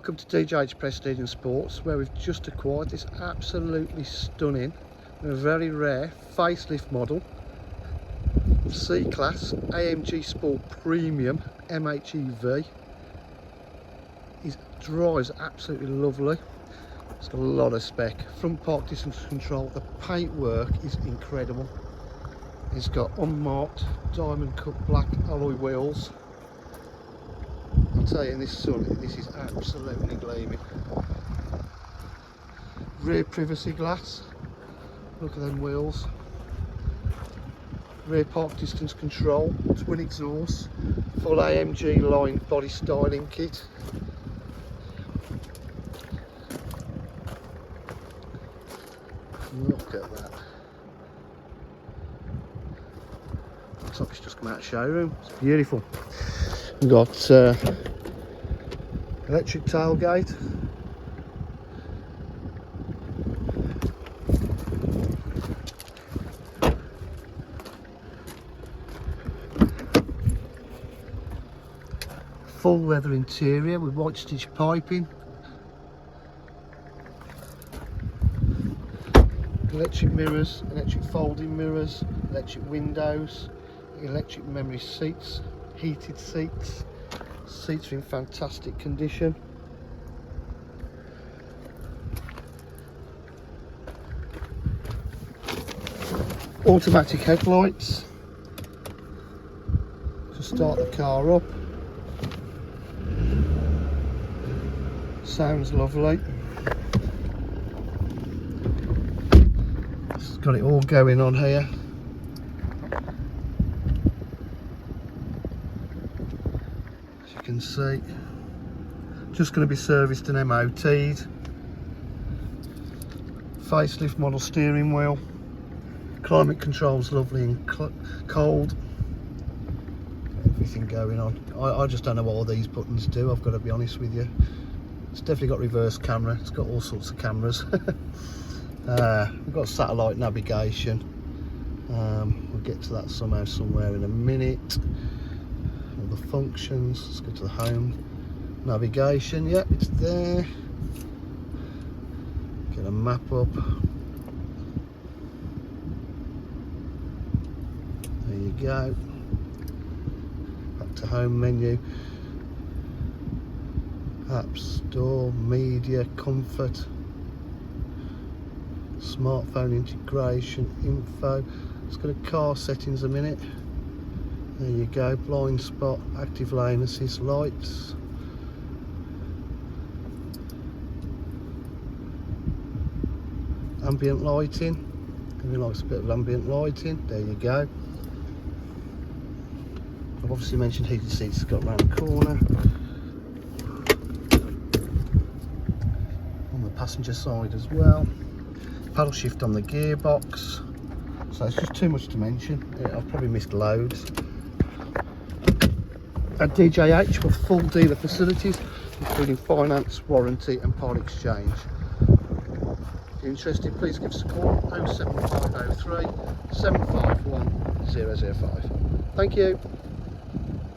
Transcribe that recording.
Welcome to DJ's Prestige and Sports, where we've just acquired this absolutely stunning and very rare facelift model C-Class AMG Sport Premium MHEV. It drives absolutely lovely. It's got a lot of spec. Front park distance control. The paintwork is incredible. It's got unmarked diamond cut black alloy wheels. I'll tell you, in this sun, this is absolutely gleaming. Rear privacy glass. Look at them wheels. Rear park distance control. Twin exhausts. Full AMG line body styling kit. Look at that. Looks like it's just come out of the showroom. It's beautiful. We've got electric tailgate. Full leather interior with white stitch piping. Electric mirrors, electric folding mirrors, electric windows, electric memory seats, heated seats. Seats are in fantastic condition. Automatic headlights to start the car up. Sounds lovely. It's got it all going on here. As you can see, just going to be serviced and MOT'd. Facelift model steering wheel. Climate control's lovely and cold. Everything going on. I just don't know what all these buttons do, I've got to be honest with you. It's definitely got reverse camera, it's got all sorts of cameras. We've got satellite navigation. We'll get to that somehow somewhere in a minute. All the functions. Let's go to the home navigation. Yep, it's there. Get a map up. There you go. Back to home menu. App Store, media, comfort, smartphone integration, info. It's got a car settings a minute. There you go. Blind spot, active lane assist, lights. Ambient lighting. Who likes a bit of ambient lighting? There you go. I've obviously mentioned heated seats. It's got round the corner. Passenger side as well. Paddle shift on the gearbox. So it's just too much to mention. I've probably missed loads. At DJH with full dealer facilities, including finance, warranty and part exchange. If you're interested, please give us a call 07503 751 005. Thank you.